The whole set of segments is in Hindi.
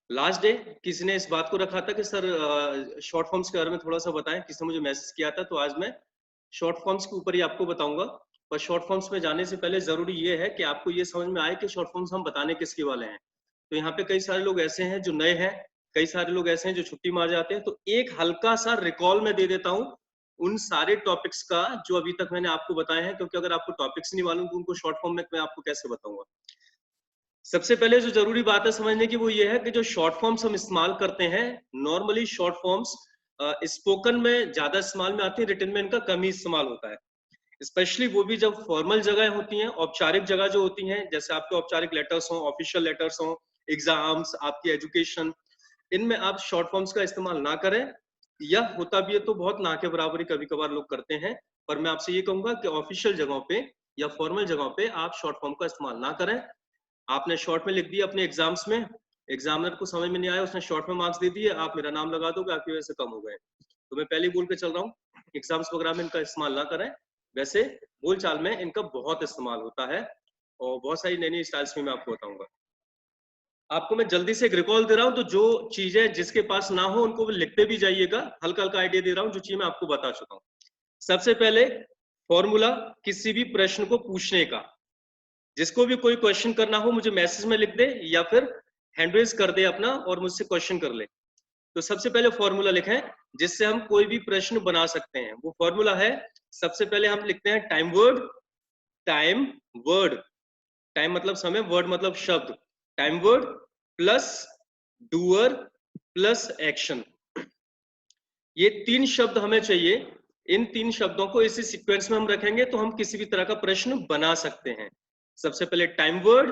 लास्ट डे किसी ने इस बात को रखा था कि सर शॉर्ट फॉर्म्स के बारे में थोड़ा सा बताएं, किसी ने मुझे मैसेज किया था, तो आज मैं शॉर्ट फॉर्म्स के ऊपर ही आपको बताऊंगा। पर शॉर्ट फॉर्म्स में जाने से पहले जरूरी ये है कि आपको ये समझ में आए कि शॉर्ट फॉर्म्स हम बताने किसके वाले हैं। तो यहाँ पे कई सारे लोग ऐसे हैं जो नए हैं, कई सारे लोग ऐसे हैं जो छुट्टी मार जाते हैं, तो एक हल्का सा रिकॉल मैं दे देता हूँ उन सारे टॉपिक्स का जो अभी तक मैंने आपको बताए हैं, क्योंकि अगर आपको टॉपिक्स नहीं मालूम तो उनको शॉर्ट फॉर्म में मैं आपको कैसे बताऊंगा। सबसे पहले जो जरूरी बात है समझने की वो ये है कि जो शॉर्ट फॉर्म्स हम इस्तेमाल करते हैं, नॉर्मली शॉर्ट फॉर्म्स स्पोकन में ज्यादा इस्तेमाल में आती है, रिटन में इनका कम ही इस्तेमाल होता है। स्पेशली वो भी जब फॉर्मल जगह होती हैं, औपचारिक जगह जो होती हैं, जैसे आपके औपचारिक लेटर्स हों, ऑफिशियल लेटर्स हों, एग्जाम्स, आपकी एजुकेशन, इनमें आप शॉर्ट फॉर्म्स का इस्तेमाल ना करें, या होता भी है तो बहुत ना के बराबर ही कभी कभार लोग करते हैं। पर मैं आपसे ये कहूंगा कि ऑफिशियल जगहों पे या फॉर्मल जगहों पे आप शॉर्ट फॉर्म का इस्तेमाल ना करें। आपने शॉर्ट में लिख दिया अपने एग्जाम्स में, एग्जामिनर को समझ में नहीं आया, उसने शॉर्ट में मार्क्स दे दिए, आप मेरा नाम लगा दोगे, आपकी वजह से कम हो गए। तो मैं पहले ही बोल के चल रहा हूँ, एग्जाम्स वगैरह में इनका इस्तेमाल ना करें। वैसे बोलचाल में इनका बहुत इस्तेमाल होता है और बहुत सारी नई नई स्टाइल्स में मैं आपको बताऊंगा। आपको मैं जल्दी से एक रिकॉल दे रहा हूँ, तो जो चीजें जिसके पास ना हो उनको लिखते भी जाइएगा, हल्का हल्का आइडिया दे रहा हूँ, जो चीज मैं आपको बता चुका हूँ। सबसे पहले फॉर्मूला किसी भी प्रश्न को पूछने का, जिसको भी कोई क्वेश्चन करना हो मुझे मैसेज में लिख दे या फिर हैंड रेज कर दे अपना और मुझसे क्वेश्चन कर ले। तो सबसे पहले फॉर्मूला लिखें जिससे हम कोई भी प्रश्न बना सकते हैं। वो फॉर्मूला है, सबसे पहले हम लिखते हैं time word. Time word, time मतलब समय, वर्ड मतलब शब्द। Time word plus doer plus action, ये तीन शब्द हमें चाहिए। इन तीन शब्दों को इसी सीक्वेंस में हम रखेंगे तो हम किसी भी तरह का प्रश्न बना सकते हैं। सबसे पहले टाइम वर्ड,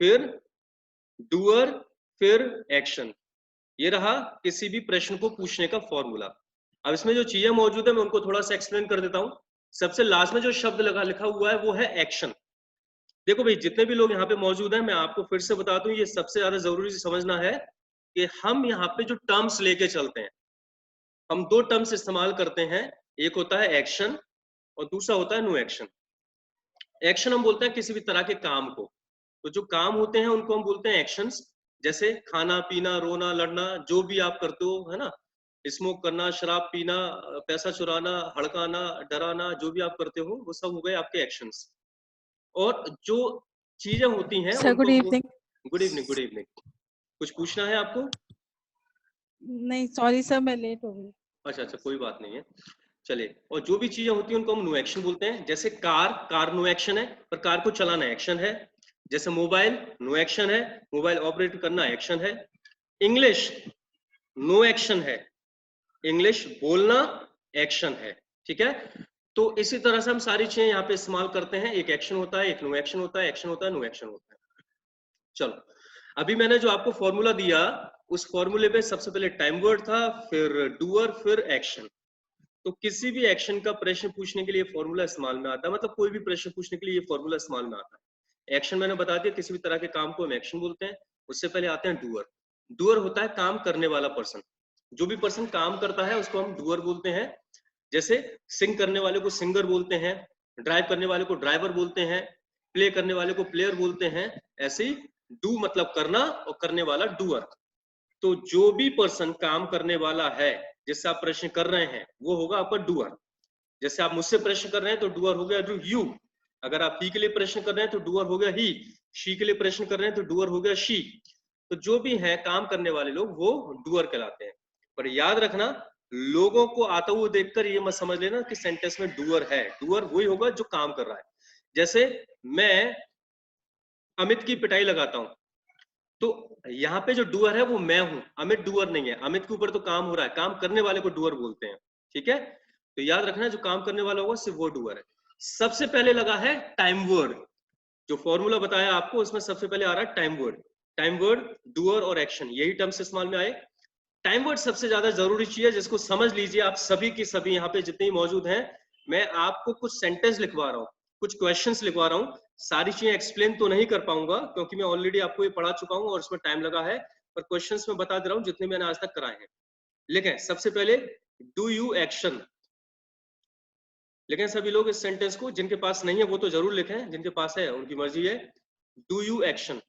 फिर डूअर, फिर एक्शन। ये रहा किसी भी प्रश्न को पूछने का फॉर्मूला। अब इसमें जो चीजें मौजूद है मैं उनको थोड़ा सा एक्सप्लेन कर देता हूं। सबसे लास्ट में जो शब्द लगा लिखा हुआ है वो है एक्शन। देखो भाई, जितने भी लोग यहाँ पे मौजूद हैं, मैं आपको फिर से बता दूं, ये सबसे ज्यादा जरूरी समझना है कि हम यहाँ पे जो टर्म्स लेके चलते हैं, हम दो टर्म्स इस्तेमाल करते हैं। एक होता है एक्शन और दूसरा होता है नो एक्शन। एक्शन हम बोलते हैं किसी भी तरह के काम को, तो जो काम होते हैं उनको हम बोलते हैं एक्शंस। जैसे खाना पीना, रोना, लड़ना, जो भी आप करते हो, है ना, स्मोक करना, शराब पीना, पैसा चुराना, हड़काना, डराना, जो भी आप करते हो वो सब हो गए आपके एक्शंस। और जो चीजें होती हैं सर गुड उनको evening. Good evening, good evening. कुछ पूछना है आपको? नहीं सॉरी सर, मैं लेट हो गई। अच्छा अच्छा, कोई बात नहीं है, चलिए। और जो भी चीजें होती हैं उनको हम नो एक्शन बोलते हैं। जैसे कार, कार नो एक्शन है पर कार को चलाना एक्शन है। जैसे मोबाइल, नो एक्शन है, मोबाइल ऑपरेट करना एक्शन है। इंग्लिश, नो एक्शन है, इंग्लिश बोलना एक्शन है। ठीक है, तो इसी तरह से हम सारी चीजें यहाँ पे इस्तेमाल करते हैं। एक एक्शन होता है, एक नो एक्शन होता है, एक्शन होता है, नो एक्शन होता है। चलो, अभी मैंने जो आपको फॉर्मूला दिया, उस फॉर्मूले पे सबसे पहले टाइम वर्ड था, फिर डूअर, फिर एक्शन। तो किसी भी एक्शन का प्रश्न पूछने के लिए फॉर्मूला इस्तेमाल में आता है, मतलब कोई भी प्रश्न पूछने के लिए ये फॉर्मूला इस्तेमाल में आता है। एक्शन मैंने बता दिया, किसी भी तरह के काम को हम एक्शन बोलते हैं। उससे पहले आते हैं डूअर। डूअर होता है काम करने वाला पर्सन। जो भी पर्सन काम करता है उसको हम डूअर बोलते हैं। जैसे सिंग करने वाले को सिंगर बोलते हैं, ड्राइव करने वाले को ड्राइवर बोलते हैं, प्ले करने वाले को प्लेयर बोलते हैं। ऐसे ही डू मतलब करना और करने वाला डूअर। तो जो भी पर्सन काम करने वाला है जिससे आप प्रश्न कर रहे हैं वो होगा आपका डूअर। जैसे आप मुझसे प्रश्न कर रहे हैं तो डूअर हो गया डू यू। अगर आप ही के लिए प्रश्न कर रहे हैं तो डूअर हो गया ही। शी के लिए प्रश्न कर रहे हैं तो डूअर हो गया शी। तो जो भी है काम करने वाले लोग वो डूअर कहलाते हैं। पर याद रखना, लोगों को आता हुआ देखकर ये मत समझ लेना कि सेंटेंस में डूअर है। डूअर वही होगा जो काम कर रहा है। जैसे मैं अमित की पिटाई लगाता हूं, तो यहाँ पे जो डूअर है वो मैं हूं, अमित डूअर नहीं है। अमित के ऊपर तो काम हो रहा है, काम करने वाले को डूअर बोलते हैं। ठीक है, तो याद रखना जो काम करने वाला होगा सिर्फ वो डूअर है। सबसे पहले लगा है टाइम वर्ड। जो फॉर्मूला बताया आपको उसमें सबसे पहले आ रहा है time word. Time word, doer और एक्शन, यही टर्म्स इस्तेमाल में आए। टाइम वर्ड सबसे ज्यादा जरूरी चीज है, जिसको समझ लीजिए आप सभी की सभी यहाँ पे जितने मौजूद हैं। मैं आपको कुछ सेंटेंस लिखवा रहा हूँ, कुछ क्वेश्चंस लिखवा रहा हूँ। सारी चीजें एक्सप्लेन तो नहीं कर पाऊंगा क्योंकि मैं ऑलरेडी आपको ये पढ़ा चुका हूँ और उसमें टाइम लगा है। पर क्वेश्चंस में बता दे रहा हूँ जितने मैंने आज तक कराए हैं। लिखें सबसे पहले डू यू एक्शन। लिखें सभी लोग इस सेंटेंस को, जिनके पास नहीं है वो तो जरूर लिखें, जिनके पास है उनकी मर्जी है। Do you action.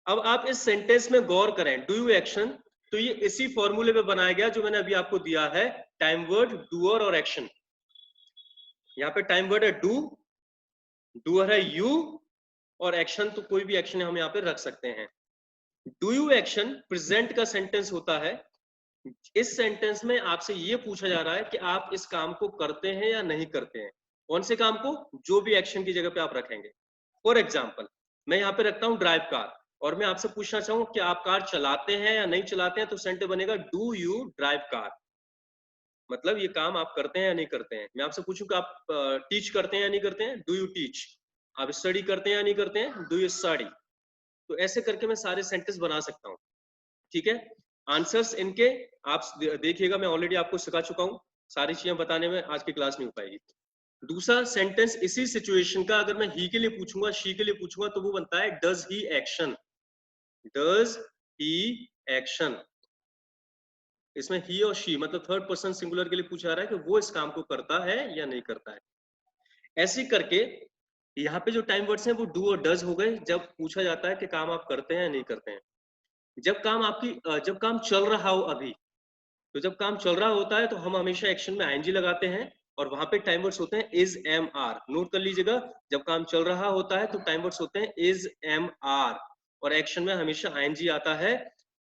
अब आप इस सेंटेंस में गौर करें, डू यू एक्शन, तो ये इसी फॉर्मूले पे बनाया गया जो मैंने अभी आपको दिया है, टाइम वर्ड, डूअर और एक्शन। यहाँ पे टाइम वर्ड है डू, डूअर है यू, और एक्शन तो कोई भी एक्शन हम यहाँ पे रख सकते हैं। डू यू एक्शन प्रेजेंट का सेंटेंस होता है। इस सेंटेंस में आपसे ये पूछा जा रहा है कि आप इस काम को करते हैं या नहीं करते हैं। कौन से काम को? जो भी एक्शन की जगह पे आप रखेंगे। फॉर एग्जाम्पल, मैं यहाँ पे रखता हूँ ड्राइव कार, और मैं आपसे पूछना चाहूँ कि आप कार चलाते हैं या नहीं चलाते हैं, तो सेंटेंस बनेगा डू यू ड्राइव कार। मतलब ये काम आप करते हैं या नहीं करते हैं। मैं आपसे पूछूं कि आप टीच करते हैं या नहीं करते हैं, डू यू टीच। आप स्टडी करते हैं या नहीं करते हैं, डू यू स्टडी। तो ऐसे करके मैं सारे सेंटेंस बना सकता हूँ। ठीक है, आंसर्स इनके आप देखिएगा, मैं ऑलरेडी आपको सिखा चुका हूँ, सारी चीजें बताने में आज की क्लास नहीं हो पाएगी। दूसरा सेंटेंस इसी सिचुएशन का अगर मैं ही के लिए पूछूंगा, शी के लिए पूछूंगा, तो वो बनता है does he action. Does he action, इसमें ही और शी मतलब थर्ड पर्सन सिंगुलर के लिए पूछा जा रहा है कि वो इस काम को करता है या नहीं करता है। ऐसे करके यहाँ पे जो टाइम वर्ड्स हैं वो डू और डज हो गए जब पूछा जाता है कि काम आप करते हैं या नहीं करते हैं। जब काम चल रहा हो अभी, तो जब काम चल रहा होता है तो हम हमेशा एक्शन में आईएनजी लगाते हैं, और वहां पे टाइम वर्ड्स होते हैं इज एम आर। नोट कर लीजिएगा, जब काम चल रहा होता है तो टाइम वर्ड्स होते हैं इज एम आर, और एक्शन में हमेशा आईएनजी आता है।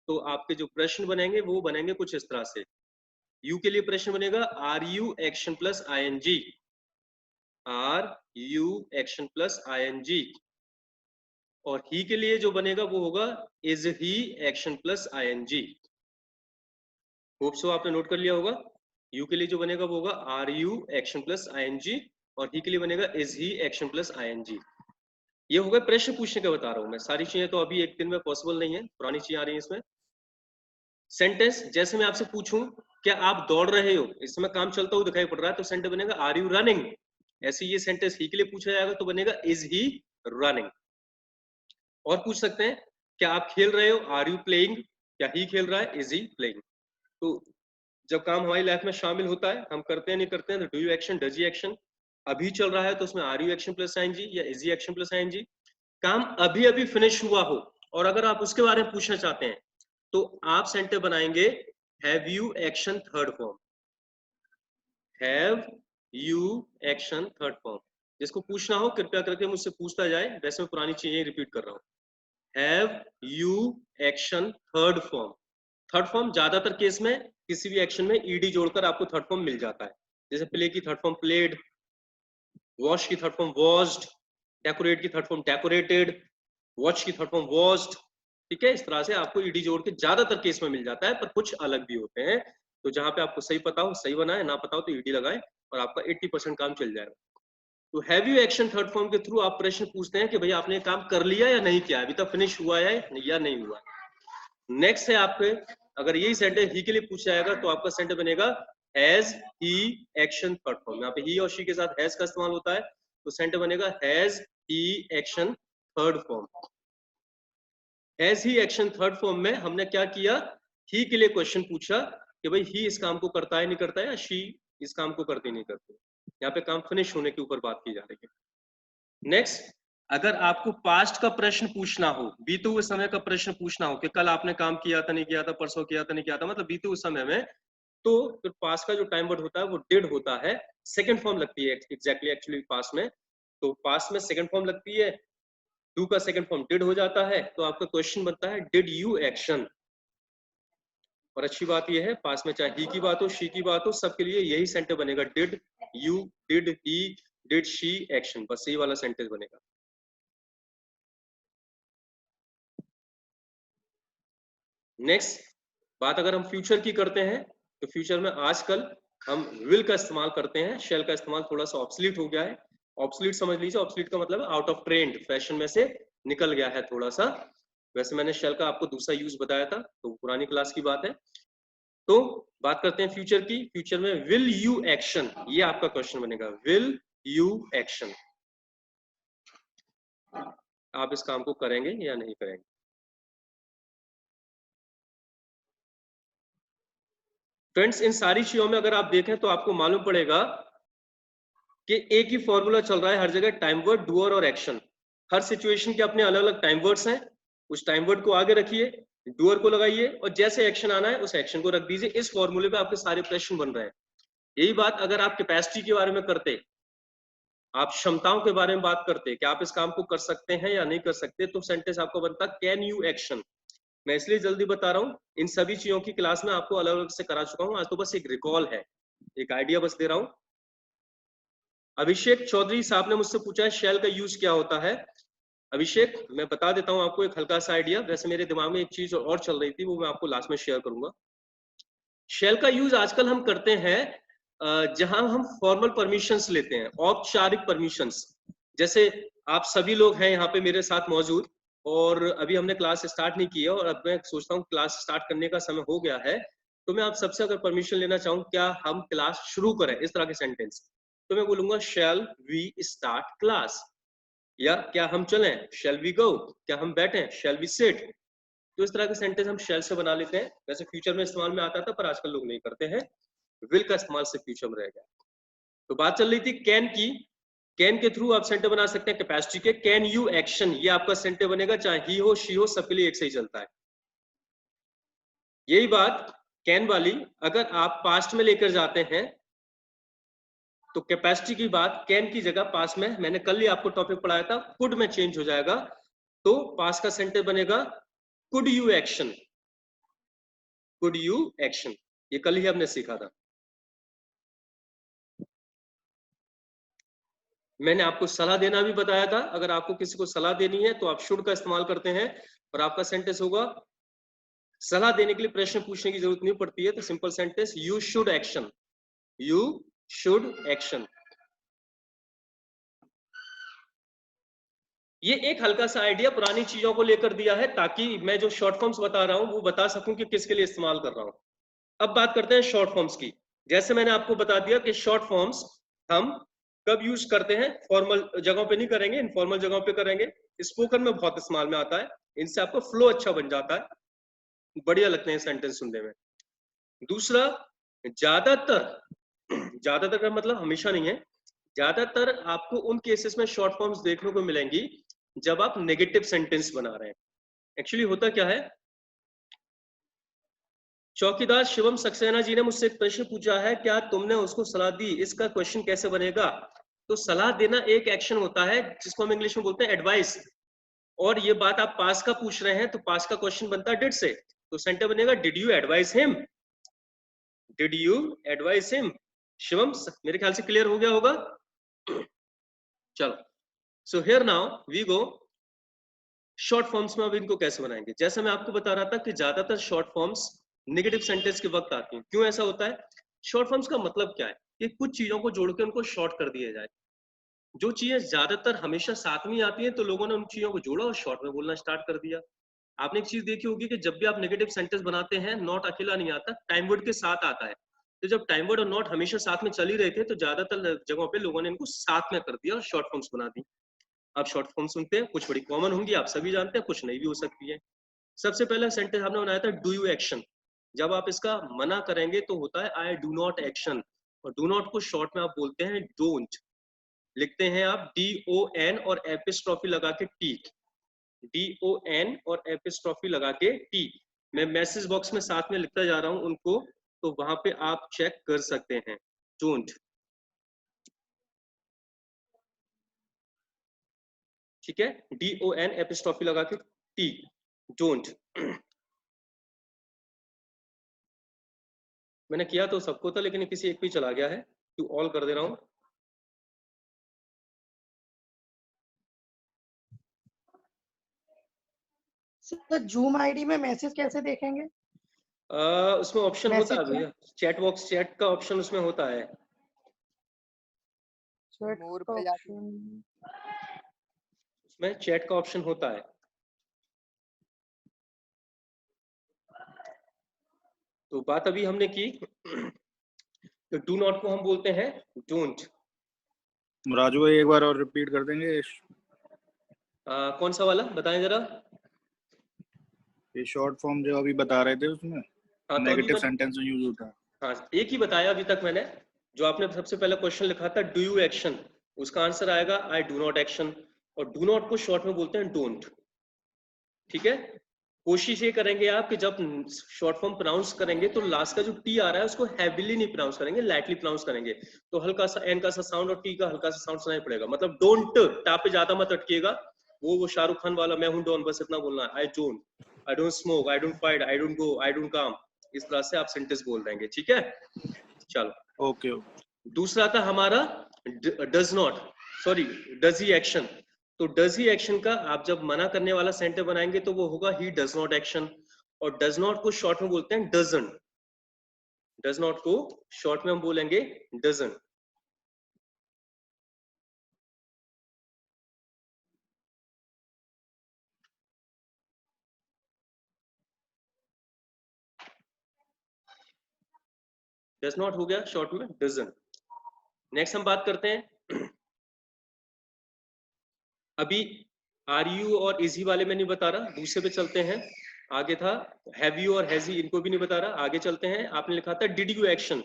तो आपके जो प्रश्न बनेंगे वो बनेंगे कुछ इस तरह से। यू के लिए प्रश्न बनेगा are you action plus ING, are you action plus ING. और ही के लिए जो बनेगा वो होगा is he action plus ING. Hope so आपने नोट कर लिया होगा। यू के लिए जो बनेगा वो होगा are you action plus ING, और ही के लिए बनेगा is he action plus ING. ये हो गए प्रश्न पूछने का बता रहा हूं मैं, सारी चीजें तो अभी एक दिन में पॉसिबल नहीं है, पुरानी चीजें आ रही है इसमें। सेंटेंस जैसे मैं आपसे पूछूं क्या आप दौड़ रहे हो, इस समय काम चलता हुआ दिखाई पड़ रहा है, तो सेंटेंस बनेगा आर यू रनिंग। ऐसे ये सेंटेंस ही के लिए पूछा जाएगा तो बनेगा इज ही रनिंग। और पूछ सकते हैं क्या आप खेल रहे हो, आर यू प्लेइंग, क्या ही खेल रहा है, इज ही प्लेइंग। तो जब काम हमारी लाइफ में शामिल होता है, हम करते हैं नहीं करते हैं, तो do you action, does he action. अभी चल रहा है तो उसमें are you action plus ING या is he action plus ING. काम अभी अभी फिनिश हुआ हो और अगर आप उसके बारे में पूछना चाहते हैं तो आप सेंटेंस बनाएंगे have you action third form. Have you action third form. जिसको पूछना हो कृपया करके मुझसे पूछता जाए, वैसे मैं पुरानी चीजें रिपीट कर रहा हूँ। Have you action third form. Third form ज्यादातर केस में किसी भी एक्शन में ईडी जोड़कर आपको थर्ड फॉर्म मिल जाता है। जैसे प्ले की थर्ड फॉर्म प्लेड, वॉश की थर्ड फॉर्म वॉश्ड, डेकोरेट की थर्ड फॉर्म डेकोरेटेड, वॉच की थर्ड फॉर्म वॉच्ड। ठीक है, इस तरह से आपको ईडी जोड़ के ज्यादातर केस में मिल जाता है, पर कुछ अलग भी होते हैं। तो जहां पे आपको सही पता हो सही बनाए, ना पता हो तो ईडी लगाए और आपका 80% काम चल जाएगा। तो have you action third form के थ्रू आप प्रश्न पूछते हैं कि भैया आपने काम कर लिया या नहीं किया, अभी तक फिनिश हुआ है या नहीं हुआ। नेक्स्ट है आपके, अगर यही सेंटेंस ही के लिए पूछा जाएगा तो आपका सेंटेंस बनेगा has he action third form. यहाँ पे ही और शी के साथ हैज का इस्तेमाल होता है, तो सेंटेंस बनेगा has he action third form. Has he action third form में हमने क्या किया, ही के लिए क्वेश्चन पूछा कि भाई ही इस काम को करता है नहीं करता है, या शी इस काम को करती नहीं करती। यहाँ पे काम फिनिश होने के ऊपर बात की जा रही है। नेक्स्ट, अगर आपको पास्ट का प्रश्न पूछना हो, बीते हुए समय का प्रश्न पूछना हो कि कल आपने काम किया था नहीं किया था, परसों किया था नहीं किया था, मतलब बीते हुए समय में, तो फिर पास्ट का जो टाइम वर्ड होता है वो डिड होता है। सेकंड फॉर्म लगती है एग्जैक्टली एक्चुअली पास्ट में, तो पास्ट में सेकंड फॉर्म लगती है, डू का सेकंड फॉर्म डिड हो जाता है। तो आपका क्वेश्चन बनता है डिड यू एक्शन। और अच्छी बात यह है पास में चाहे ही की बात हो शी की बात हो, सबके लिए यही सेंटेंस बनेगा, did you, did he, did she action, बस यही वाला सेंटेंस बनेगा। नेक्स्ट बात अगर हम फ्यूचर की करते हैं तो फ्यूचर में आजकल हम विल का इस्तेमाल करते हैं, शेल का इस्तेमाल थोड़ा सा ऑब्सलीट हो गया है। ऑब्सलीट समझ लीजिए, ऑब्सलीट का मतलब आउट ऑफ ट्रेंड, फैशन में से निकल गया है थोड़ा सा। वैसे मैंने शेल का आपको दूसरा यूज बताया था, तो पुरानी क्लास की बात है। तो बात करते हैं फ्यूचर की। फ्यूचर में विल यू एक्शन, ये आपका क्वेश्चन बनेगा, विल यू एक्शन, आप इस काम को करेंगे या नहीं करेंगे। फ्रेंड्स इन सारी चीजों में अगर आप देखें तो आपको मालूम पड़ेगा कि एक ही फॉर्मूला चल रहा है हर जगह, टाइम वर्ड, डूअर और एक्शन। हर सिचुएशन के अपने अलग अलग टाइम वर्ड्स हैं, उस टाइम वर्ड को आगे रखिए, डूअर को लगाइए और जैसे एक्शन आना है उस एक्शन को रख दीजिए। इस फॉर्मूले पे आपके सारे प्रश्न बन रहे हैं। यही बात अगर आप कैपेसिटी के बारे में करते, आप क्षमताओं के बारे में बात करते कि आप इस काम को कर सकते हैं या नहीं कर सकते, तो सेंटेंस आपको बनता कैन यू एक्शन। मैं इसलिए जल्दी बता रहा हूँ, इन सभी चीजों की क्लास में आपको अलग अलग से करा चुका हूँ, आज तो बस एक रिकॉल है, एक आइडिया बस दे रहा हूँ। अभिषेक चौधरी साहब ने मुझसे पूछा है शेल का यूज क्या होता है। अभिषेक मैं बता देता हूँ आपको एक हल्का सा आइडिया, वैसे मेरे दिमाग में एक चीज और चल रही थी, वो मैं आपको लास्ट में शेयर करूंगा। शेल का यूज आजकल हम करते हैं जहां हम फॉर्मल परमिशंस लेते हैं, औपचारिक परमिशंस। जैसे आप सभी लोग हैं यहाँ पे मेरे साथ मौजूद और अभी हमने क्लास स्टार्ट नहीं की है और अब मैं सोचता हूँ क्लास स्टार्ट करने का समय हो गया है, तो मैं आप सबसे अगर परमिशन लेना चाहूँ क्या हम क्लास शुरू करें, इस तरह के सेंटेंस, तो मैं बोलूंगा शैल वी स्टार्ट क्लास, या क्या हम चलें, शैल वी गो, क्या हम बैठें, शैल वी सिट। तो इस तरह के सेंटेंस हम शैल से बना लेते हैं। वैसे फ्यूचर में इस्तेमाल में आता था पर आजकल लोग नहीं करते हैं, विल का इस्तेमाल से फ्यूचर में रहेगा। तो बात चल रही थी कैन की, कैन के थ्रू आप सेंटर बना सकते हैं कैपेसिटी के। कैन यू एक्शन, ये आपका सेंटर बनेगा, चाहे ही हो शी हो, सबके लिए एक से ही चलता है। यही बात कैन वाली अगर आप पास्ट में लेकर जाते हैं तो कैपेसिटी की बात कैन की जगह पास में, मैंने कल ही आपको टॉपिक पढ़ाया था, कुड में चेंज हो जाएगा, तो पास का सेंटर बनेगा could you action, could you action. ये कल ही हमने सीखा था। मैंने आपको सलाह देना भी बताया था, अगर आपको किसी को सलाह देनी है तो आप शुड का इस्तेमाल करते हैं और आपका सेंटेंस होगा, सलाह देने के लिए प्रश्न पूछने की जरूरत नहीं पड़ती है, तो simple sentence you should action, you should action. ये एक हल्का सा आइडिया पुरानी चीजों को लेकर दिया है ताकि मैं जो शॉर्ट फॉर्म्स बता रहा हूं वो बता सकूं कि किसके लिए इस्तेमाल कर रहा हूं। अब बात करते हैं शॉर्ट फॉर्म्स की। जैसे मैंने आपको बता दिया कि शॉर्ट फॉर्म्स हम कब यूज करते हैं, फॉर्मल जगहों पे नहीं करेंगे, इनफॉर्मल जगहों पे करेंगे। स्पोकन में बहुत इस्तेमाल में आता है, इनसे आपका फ्लो अच्छा बन जाता है, बढ़िया लगते हैं सेंटेंस सुनने में। दूसरा, ज्यादातर, ज्यादातर का मतलब हमेशा नहीं है, ज्यादातर आपको उन केसेस में शॉर्ट फॉर्म्स देखने को मिलेंगी जब आप नेगेटिव सेंटेंस बना रहे हैं। एक्चुअली होता क्या है, चौकीदार शिवम सक्सेना जी ने मुझसे एक प्रश्न पूछा है, क्या तुमने उसको सलाह दी, इसका क्वेश्चन कैसे बनेगा। तो सलाह देना एक एक्शन होता है जिसको हम इंग्लिश में बोलते हैं एडवाइस, और ये बात आप पास का पूछ रहे हैं तो पास का क्वेश्चन बनता है डिड से, तो सेंटर बनेगा did you advise him, did you advise him. Shivam मेरे ख्याल से क्लियर हो गया होगा। चलो, so here now we go short forms में। अब इनको कैसे बनाएंगे, जैसे मैं आपको बता रहा था कि ज्यादातर शॉर्ट फॉर्म्स नेगेटिव सेंटेंस के वक्त आती हैं। क्यों ऐसा होता है, शॉर्ट फॉर्म्स का मतलब क्या है कि कुछ चीजों को जोड़ के उनको शॉर्ट कर दिया जाए। जो चीजें ज्यादातर हमेशा साथ में आती हैं तो लोगों ने उन चीजों को जोड़ा और शॉर्ट में बोलना स्टार्ट कर दिया। आपने एक चीज देखी होगी कि जब भी आप नेगेटिव सेंटेंस बनाते हैं, नॉट अकेला नहीं आता, टाइम वर्ड के साथ आता है। तो जब टाइम वर्ड और नॉट हमेशा साथ में चल ही रहे थे तो ज्यादातर जगहों पे लोगों ने इनको साथ में कर दिया और शॉर्ट फॉर्म्स बना दी। आप शॉर्ट फॉर्म सुनते हैं, कुछ बड़ी कॉमन होंगी, आप सभी जानते हैं, कुछ नहीं भी हो सकती है। सबसे पहला सेंटेंस आपने बनाया था डू यू एक्शन। जब आप इसका मना करेंगे तो होता है आई डू नॉट एक्शन, और डू नॉट को शॉर्ट में आप बोलते हैं डोंट। लिखते हैं आप DON और एपिस्ट्रॉफी लगा के टी, DON और एपिस्ट्रॉफी लगा के टी। मैं मैसेज बॉक्स में साथ में लिखता जा रहा हूं उनको, तो वहां पे आप चेक कर सकते हैं, डोंट। ठीक है, DON एपिस्ट्रॉफी लगा के टी, डोंट। मैंने किया तो सबको था लेकिन किसी एक पे चला गया है, तो ऑल कर दे रहा हूं। सर जूम आईडी में मैसेज कैसे देखेंगे? उसमें ऑप्शन होता है भैया, चैट बॉक्स, चैट का ऑप्शन उसमें होता है। उसमें चैट का ऑप्शन होता है। तो बात अभी हमने की, तो डू नॉट को हम बोलते हैं डोंट। राजू भाई एक बार और रिपीट कर देंगे? कौन सा वाला बताएं जरा। ये शॉर्ट फॉर्म जो अभी बता रहे थे उसमें नेगेटिव सेंटेंस में यूज होता है। हाँ, एक ही बताया अभी तक मैंने। जो आपने सबसे पहला क्वेश्चन लिखा था डू यू एक्शन, उसका आंसर आएगा आई डू नॉट एक्शन, और डू नॉट को शॉर्ट में बोलते हैं डोंट। ठीक है। कोशिश ये करेंगे आप कि जब शॉर्ट फॉर्म प्रोनाउंस करेंगे तो लास्ट का जो टी आ रहा है उसको हैवीली नहीं प्रोनाउंस करेंगे, लाइटली प्रोनाउंस करेंगे। तो हल्का सा एन का सा साउंड और टी का हल्का सा साउंड सुनाई पड़ेगा। मतलब डोंट, टा पे ज्यादा मत अटकिएगा। वो शाहरुख खान वाला मैं हूं डॉन, बस इतना बोलना है। I don't smoke, I don't fight, I don't go, I don't come. इस तरह से आप सेंटेंस बोल देंगे, ठीक है। चलो ओके। दूसरा था हमारा does not, sorry does he action. तो डज ही एक्शन का आप जब मना करने वाला सेंटेंस बनाएंगे तो वो होगा ही डज नॉट एक्शन। और डज नॉट को शॉर्ट में बोलते हैं डजंट। डज नॉट को शॉर्ट में हम बोलेंगे डजंट। डज नॉट हो गया शॉर्ट में डजंट। नेक्स्ट हम बात करते हैं, अभी आर यू और इज ही वाले में नहीं बता रहा, दूसरे पे चलते हैं। आगे था हैव यू और हैज ही, इनको भी नहीं बता रहा। आगे चलते हैं, आपने लिखा था did you action.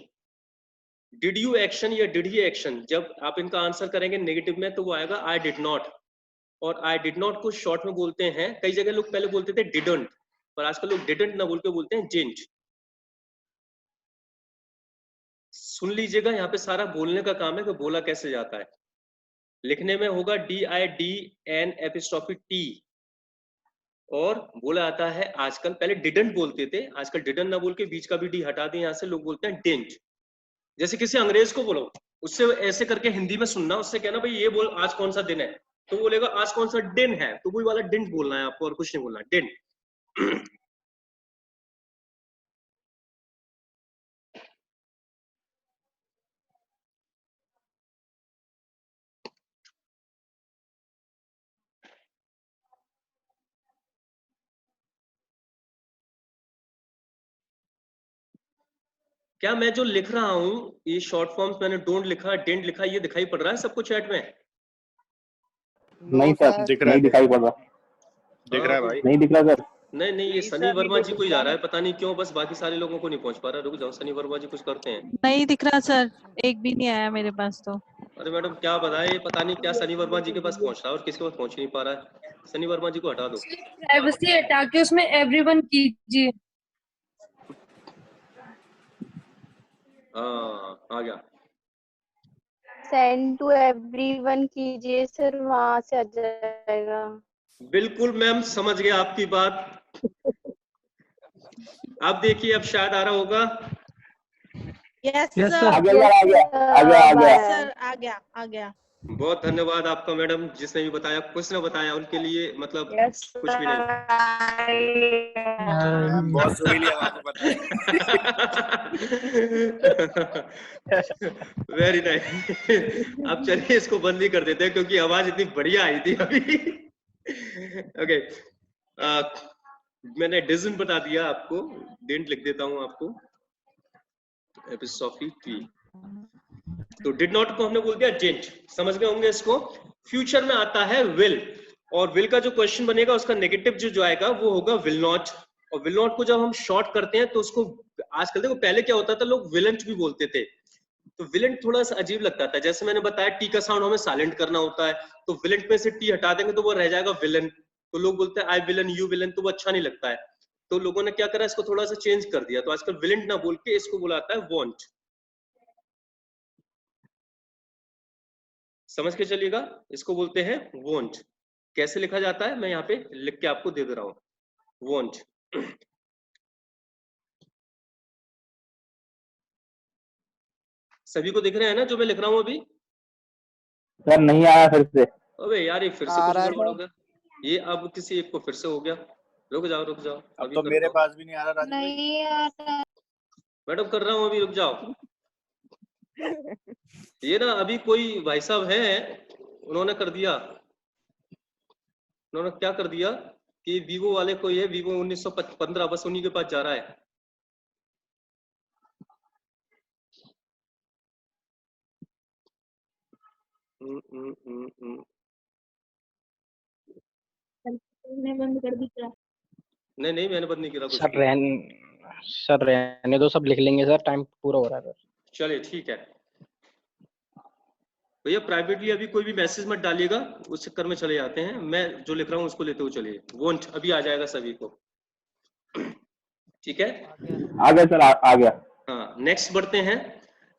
Did you action या डिड ही एक्शन, जब आप इनका आंसर करेंगे नेगेटिव में तो वो आएगा आई डिड नॉट। और आई डिड नॉट को शॉर्ट में बोलते हैं, कई जगह लोग पहले बोलते थे डिडंट, पर आजकल लोग डिडंट ना बोल के बोलते हैं डिडंट। सुन लीजिएगा, यहाँ पे सारा बोलने का काम है कि बोला कैसे जाता है। लिखने में होगा DIDN' और बोला आता है आजकल, पहले डिडंट बोलते थे, आजकल डिडंट ना बोल के बीच का भी डी हटा दें यहाँ से, लोग बोलते हैं डिडंट। जैसे किसी अंग्रेज को बोलो, उससे ऐसे करके हिंदी में सुनना, उससे कहना भाई ये बोल आज कौन सा दिन है, तो बोलेगा आज कौन सा दिन है, तो वही वाला डिडंट बोलना है आपको और कुछ नहीं बोलना, डिडंट। क्या मैं जो लिख रहा हूं ये शॉर्ट फॉर्म्स, मैंने डोंट लिखा, डेंट लिखा, ये दिखाई पड़ रहा है सबको चैट में? नहीं सर, दिख रहा नहीं है, दिखाई पड़ रहा। दिख रहा है भाई। नहीं दिख रहा सर। नहीं नहीं, ये सनी वर्मा जी को ही जा रहा है, पता नहीं क्यों, बस बाकी सारे लोगों को नहीं पहुंच पा रहा। रुक जाओ, सनी वर्मा जी कुछ करते हैं। नहीं दिख रहा सर, एक भी नहीं आया मेरे पास तो। अरे मैडम क्या बताएं, पता नहीं क्या सनी वर्मा जी के पास पहुंच रहा है और किसी के पास पहुंच नहीं पा रहा है। सनी वर्मा जी को हटा दो। प्राइवेसी हटा के उसमें एवरीवन कीजिए। हाँ आ गया। सेंड टू एवरीवन कीजिए सर, वहां से आ जाएगा। बिल्कुल मैम, समझ गया आपकी बात। अब देखिए, अब शायद आ रहा होगा। यस Yes, सर, आ गया आ गया आ गया आ गया। सर आ गया आ गया। बहुत धन्यवाद आपका मैडम, जिसने भी बताया, कुछ ने बताया उनके लिए, मतलब कुछ भी नहीं। बहुत सुरीली आवाज में बताया। Very nice. अब चलिए इसको बंद ही कर देते हैं क्योंकि आवाज इतनी बढ़िया आई थी अभी। ओके, मैंने डिजन बता दिया आपको, डेंट लिख देता हूं आपको, एपिस्ट्रोफी टी। तो डिड नॉट को हमने बोल दिया डिडंट, समझ गए होंगे इसको। फ्यूचर में आता है विल, और विल का जो क्वेश्चन बनेगा उसका नेगेटिव जो आएगा वो होगा विल नॉट। और विल नॉट को जब हम शॉर्ट करते हैं तो उसको, आजकल देखो पहले क्या होता था, लोग विलेंट भी बोलते थे, तो विलेंट थोड़ा सा अजीब लगता था। जैसे मैंने बताया टी का साउंड हमें साइलेंट करना होता है, तो विलेंट में से टी हटा देंगे तो वो रह जाएगा विलन। तो लोग बोलते हैं आई विलन, यू विलन, तो वो अच्छा नहीं लगता है। तो लोगों ने क्या करा, इसको थोड़ा सा चेंज कर दिया, तो आजकल विलेंट ना बोल के इसको बुलाता है वॉन्ट। समझ के चलिएगा, इसको बोलते हैं वॉन्ट। कैसे लिखा जाता है मैं यहाँ पे लिख के आपको दे दे रहा हूं, वॉन्ट। सभी को दिख रहे हैं ना जो मैं लिख रहा हूं अभी? सर नहीं आया फिर से। अबे यार ये फिर से कुछ गड़बड़ हो गया, ये अब किसी एक को फिर से हो गया। रुक जाओ रुक जाओ, अब तो मेरे पास भी नहीं आ रहा राजू भाई। नहीं आ रहा। मैडम कर रहा हूं अभी, रुक जाओ। ये ना अभी कोई भाई साहब है, उन्होंने कर दिया, उन्होंने क्या कर दिया कि वीवो वाले कोई है, वीवो 1915, बस उन्हीं के पास जा रहा है। बंद कर दी क्या? नहीं नहीं, मैंने बंद नहीं किया कुछ सर भी। सर रहने दो, सब लिख लेंगे सर, टाइम पूरा हो रहा है सर। चलिए ठीक है। भैया प्राइवेटली अभी कोई भी मैसेज मत डालिएगा, उस चक्कर में चले जाते हैं। मैं जो लिख रहा हूँ उसको लेते हुए चलिए। वोंट अभी आ जाएगा सभी को, ठीक है। आ गया सर, आ गया। हाँ, नेक्स्ट बढ़ते हैं।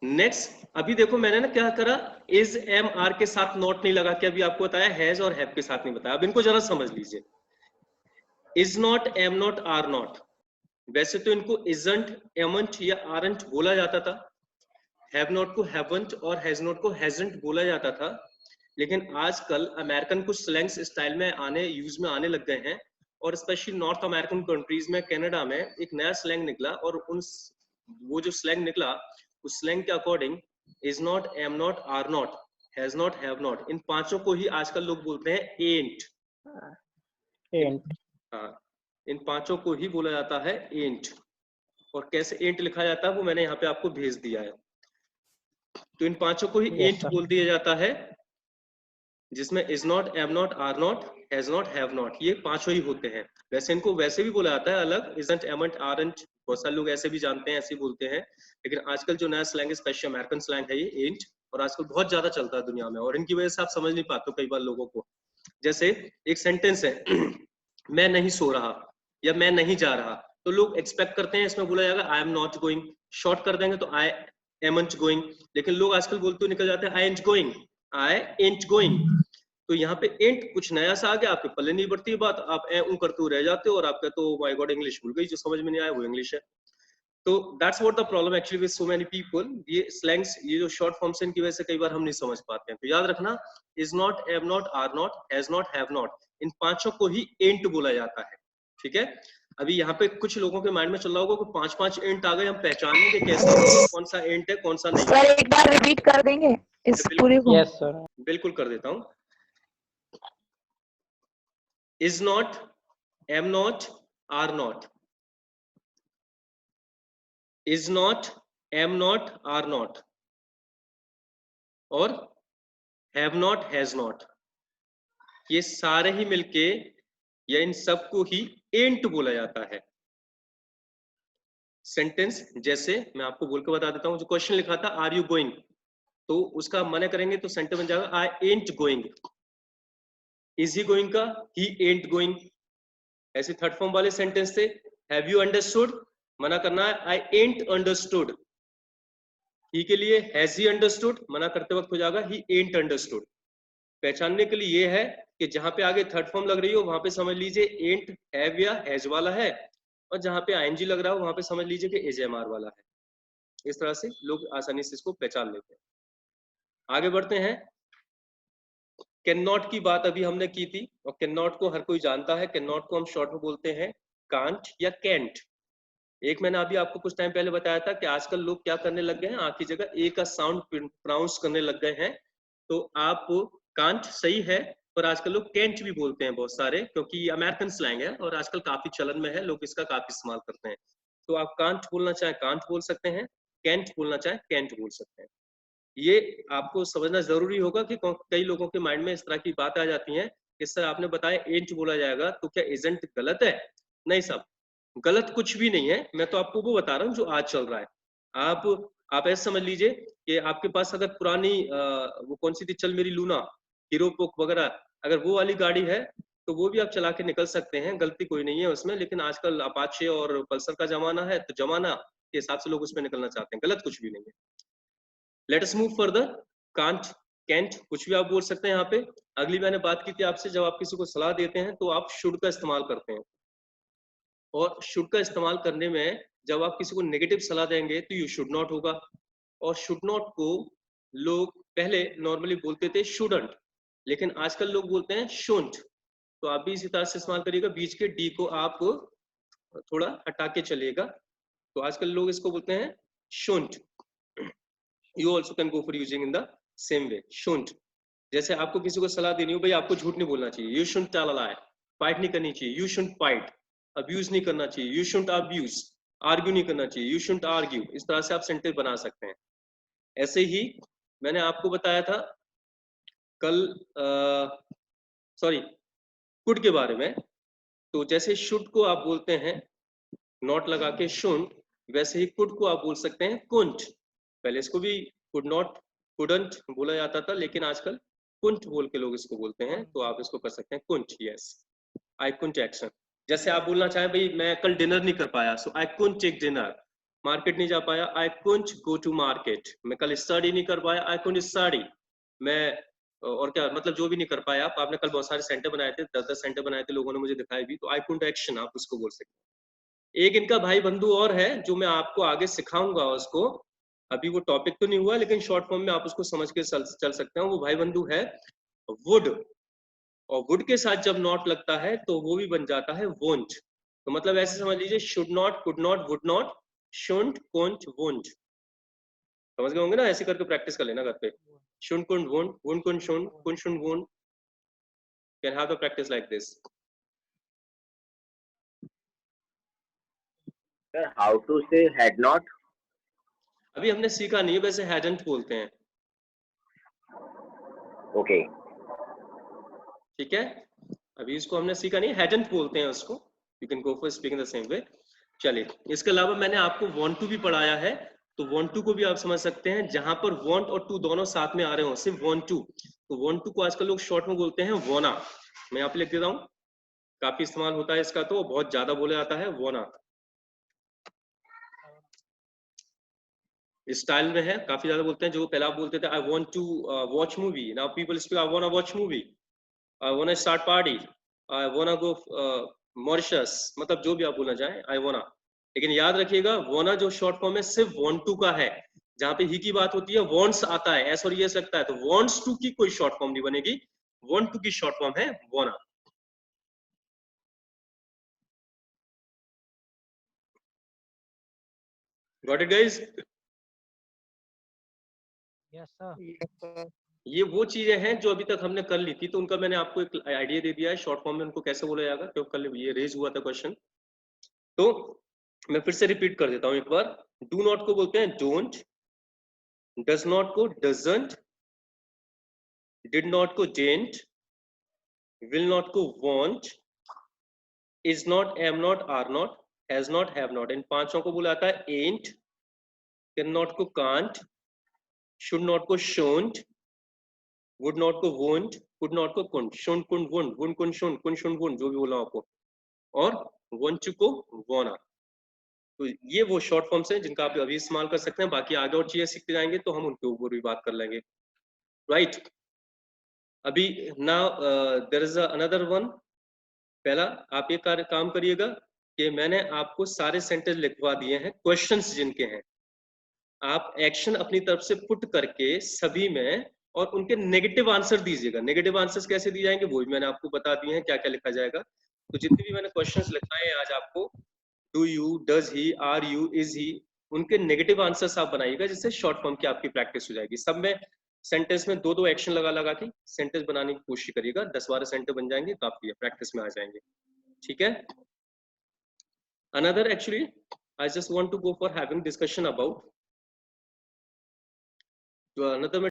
नेक्स्ट अभी देखो मैंने ना क्या करा, इज एम आर के साथ नॉट नहीं लगा के अभी आपको बताया, हैज और हैव के साथ नहीं बताया। अब इनको जरा समझ लीजिए। Is not, am not, are not, वैसे तो इनको इजंट, एमंट या आरंट बोला जाता था। हैव नॉट को हैवंट और हैज नॉट को हैजंट बोला जाता था। लेकिन आजकल अमेरिकन कुछ स्लैंग्स स्टाइल में आने, यूज में आने लग गए हैं, और स्पेशली नॉर्थ अमेरिकन कंट्रीज में, कनाडा में एक नया स्लैंग निकला, और वो जो स्लैंग निकला उस स्लैंग के according is not, am not, are not, has not, have not, इन पांचों को ही आजकल लोग बोलते हैं एंट। हाँ, इन पांचों को ही बोला जाता है एंट। और कैसे एंट लिखा जाता है वो मैंने यहाँ पे आपको भेज दिया है। तो इन पांचों को ही एंट बोल दिया जाता है, जिसमें is not, am not, are not, has not, have not, ये पांचों ही होते हैं। वैसे इनको वैसे भी बोला जाता है अलग, इजंट, एमंट, आरंट, बहुत सारे लोग ऐसे भी जानते हैं, ऐसे ही बोलते हैं। लेकिन आजकल जो नया स्लैंग है, स्पेशल अमेरिकन स्लैंग है ये एंट, और आजकल बहुत ज्यादा चलता है दुनिया में, और इनकी वजह से आप समझ नहीं पाते कई बार लोगों को। जैसे एक सेंटेंस है मैं नहीं सो रहा या मैं नहीं जा रहा, तो लोग एक्सपेक्ट करते हैं इसमें बोला जाएगा I am not going, short कर देंगे तो आई एमंट गोइंग। लेकिन लोग आजकल बोलते हुए निकल जाते हैं आई एंट गोइंग, आई एंट गोइंग। तो यहाँ पे एंट कुछ नया सा आ गया, आपके पल्ले नहीं बढ़ती बात, आप करते हुए रह जाते हो, और आप कहते हो माय गॉड इंग्लिश भूल गई, जो समझ में नहीं आया वो इंग्लिश है। तो that's what the problem actually with so many people. ये स्लैंग्स, ये जो शॉर्ट फॉर्म्स हैं, इनकी वजह से कई बार हम नहीं समझ पाते हैं। तो याद रखना, is not, am not, are not, has not, have not, इन पांचों को ही एंट बोला जाता है, ठीक है। अभी यहाँ पे कुछ लोगों के माइंड में चल रहा होगा कि 5-5 एंट आ गए, हम पहचानेंगे कैसे कौन सा एंट है कौन सा नहीं। सर एक बार रिपीट कर देंगे इस पूरे को? यस सर, बिल्कुल कर देता हूँ। Is not, am not, are not, is not, am not, are not, और हैव नॉट, हैज नॉट, ये सारे ही मिलके या इन सबको ही एंट बोला जाता है। सेंटेंस जैसे मैं आपको बोल के बता देता हूं, जो क्वेश्चन लिखा था आर यू गोइंग, तो उसका मने करेंगे तो सेंटेंस बन जाएगा आई एंट गोइंग। इज ही गोइंग का ही एंट गोइंग। ऐसे थर्ड फॉर्म वाले सेंटेंस से हैव यू अंडरस्टूड, मना करना है आई एंट अंडरस्टूड। ही के लिए हैज ही अंडरस्टूड, मना करते वक्त हो जाएगा ही एंट अंडरस्टूड। पहचानने के लिए ये है कि जहां पे आगे थर्ड फॉर्म लग रही हो वहां पे समझ लीजिए एंट, हैव या हैज वाला है, और जहां पे आईएनजी लग रहा हो वहां पे समझ लीजिए कि इज, एम, आर वाला है। इस तरह से लोग आसानी से इसको पहचान लेते हैं। आगे बढ़ते हैं। कैन नॉट की बात अभी हमने की थी, और कैन नॉट को हर कोई जानता है। कैन नॉट को हम शॉर्ट में बोलते हैं कांट या कैंट। एक मैंने अभी आपको कुछ टाइम पहले बताया था कि आजकल लोग क्या करने लग गए हैं, आ की जगह ए का साउंड प्रोनाउंस करने लग गए हैं। तो आप कांट सही है, पर आजकल लोग कैंट भी बोलते हैं बहुत सारे, क्योंकि ये अमेरिकन स्लैंग है और आजकल काफी चलन में है, लोग इसका काफी इस्तेमाल करते हैं। तो आप कांट बोलना चाहे कांट बोल सकते हैं, कैंट बोलना चाहे कैंट बोल सकते हैं। ये आपको समझना जरूरी होगा कि कई लोगों के माइंड में इस तरह की बातें आ जाती हैं कि सर आपने बताया एंट बोला जाएगा, तो क्या इजंट गलत है? नहीं साहब, गलत कुछ भी नहीं है। मैं तो आपको वो बता रहा हूँ जो आज चल रहा है। आप ऐसे समझ लीजिए कि आपके पास अगर पुरानी वो कौन सी थी, चल मेरी लूना, हीरो पोक वगैरह, अगर वो वाली गाड़ी है तो वो भी आप चला के निकल सकते हैं, गलती कोई नहीं है उसमें। लेकिन आजकल अपाचे और पल्सर का जमाना है, तो जमाना के हिसाब से लोग उसमें निकलना चाहते हैं, गलत कुछ भी नहीं है। Let us move further. Can't, can't, कुछ भी आप बोल सकते हैं यहाँ पे। अगली मैंने बात की थी आपसे, जब आप किसी को सलाह देते हैं तो आप शुड का इस्तेमाल करते हैं, और शुड का इस्तेमाल करने में जब आप किसी को नेगेटिव सलाह देंगे तो यू शुड नॉट होगा, और शुड नॉट को लोग पहले नॉर्मली बोलते थे शुडंट, लेकिन आजकल लोग बोलते हैं शुंट। तो आप भी इसी तरह से इस्तेमाल करिएगा, बीच के डी को आप थोड़ा हटा के चलिएगा। तो आजकल लोग इसको बोलते हैं shouldn't. You also can go for using in the same way, shouldn't. जैसे आपको किसी को सलाह देनी हो, भाई आपको झूठ नहीं बोलना चाहिए, you shouldn't tell a lie, fight नहीं करनी चाहिए, यू शुडंट फाइट, अब्यूज नहीं करना चाहिए, यू शुडंट अब्यूज, आर्ग्यू नहीं करना चाहिए, यू शुडंट आर्ग्यू। इस तरह से आप सेंटेंस बना सकते हैं। ऐसे ही मैंने आपको बताया था कल कुड के बारे में। तो जैसे शुड को आप बोलते हैं नॉट लगा के शुड, वैसे ही कुड को आप बोल सकते हैं कुंट। पहले इसको भी कुड नॉट कुडंट बोला जाता था, लेकिन आजकल कुंट बोल के लोग इसको बोलते हैं, तो आप इसको कर सकते हैं कुंट। यस, आई कुंट एक्शन। जैसे आप बोलना चाहें भाई मैं कल डिनर नहीं कर पाया, सो आई कुंट टेक डिनर। मार्केट नहीं जा पाया, आई कुंट गो टू मार्केट। मैं कल स्टडी नहीं कर पाया, आई कुंट स्टडी। मैं और क्या मतलब जो भी नहीं कर पाया आपने कल बहुत सारे सेंटर बनाए थे, 10-10 सेंटर बनाए थे, लोगों ने मुझे दिखाए भी, तो आई कुंट एक्शन आप उसको बोल सकते हैं। एक इनका भाई बंधु और है जो मैं आपको आगे सिखाऊंगा उसको, अभी वो टॉपिक तो नहीं हुआ, लेकिन शॉर्ट फॉर्म में आप उसको समझ के चल सकते हैं। वो भाई बंधु है वुड, और वुड के साथ जब नॉट लगता है तो वो भी बन जाता है वोंट। तो मतलब ऐसे समझ लीजिए should not, could not, would not, should, couldn't, won't. समझ गए होंगे ना? ऐसे करके प्रैक्टिस कर लेना घर पे। Should, Kund, won't, would, Kund, should, Kund, should, won't. Can have the practice like this. Sir, how to say had not? अभी हमने सीखा नहीं है, वैसे हैडंट बोलते हैं। Okay. ठीक है, अभी इसको हमने सीखा नहीं, हैडंट बोलते हैं उसको। You can go for speaking the same वे। चलिए, इसके अलावा मैंने आपको वांट टू भी पढ़ाया है, तो वांट टू को भी आप समझ सकते हैं, जहां पर वांट और टू दोनों साथ में आ रहे हो, सिर्फ वांट टू। तो वांट टू को आजकल लोग शॉर्ट में बोलते हैं वोना। मैं यहाँ पे लिख देता हूँ, काफी इस्तेमाल होता है इसका, तो बहुत ज्यादा बोला जाता है वोना। स्टाइल में है, काफी ज्यादा बोलते हैं। जो पहले आप बोलते थे I want to watch movie, now people speak I want to watch movie, I want to start party, I want to go Mauritius, मतलब जो भी आप बोलना चाहें, आई वांट। लेकिन याद रखिएगा वांट जो शॉर्ट फॉर्म है सिर्फ वांट टू का है। जहां पे ही की बात होती है वांट्स आता है, एस और यस लगता है, तो वांट्स टू की कोई शॉर्ट फॉर्म नहीं बनेगी, वांट टू की शॉर्ट फॉर्म है want. Got it guys? Yes, sir. ये वो चीजें हैं जो अभी तक हमने कर ली थी, तो उनका मैंने आपको एक आइडिया दे दिया है शॉर्ट फॉर्म में उनको कैसे बोला जाएगा, क्योंकि कल ये रेज हुआ था क्वेश्चन। तो मैं फिर से रिपीट कर देता हूं एक बार। डू नॉट को बोलते हैं डोंट, डज नॉट को डजंट, डिड नॉट को डेंट, विल नॉट को won't, is not, am not, are not, has not, have not. इन पांचों को बोला जाता है एंट, कैन नॉट को कांट, शुड नॉट को शोंट, वुड नॉट को वोंट, कुड नॉट को couldn't, shouldn't, couldn't, wouldn't, wouldn't, couldn't, shouldn't, couldn't, shouldn't, wouldn't, जो भी बोला आपको, और वंच को वोना। तो ये वो शॉर्ट फॉर्म्स हैं जिनका आप अभी इस्तेमाल कर सकते हैं। बाकी आगे और चीजें सीखते जाएंगे तो हम उनके ऊपर भी बात कर लेंगे, राइट? अभी now there is another one. पहला आप ये काम करिएगा कि मैंने आपको सारे सेंटेंस लिखवा दिए हैं, क्वेश्चंस जिनके हैं आप एक्शन अपनी तरफ से पुट करके सभी में, और उनके नेगेटिव आंसर दीजिएगा। नेगेटिव आंसर्स कैसे दिए जाएंगे वो भी मैंने आपको बता दिए हैं, क्या क्या लिखा जाएगा। तो जितने भी मैंने क्वेश्चंस लिखवाए हैं आज आपको, do you, does he, are you, is he, उनके नेगेटिव आंसर्स आप बनाइएगा, जिससे शॉर्ट फॉर्म की आपकी प्रैक्टिस हो जाएगी। सब में सेंटेंस में 2-2 एक्शन लगा के सेंटेंस बनाने की कोशिश करिएगा, 10-12 सेंटेंस बन जाएंगे, काफी है, प्रैक्टिस में आ जाएंगे। ठीक है? Another actually I just want to go for having discussion about another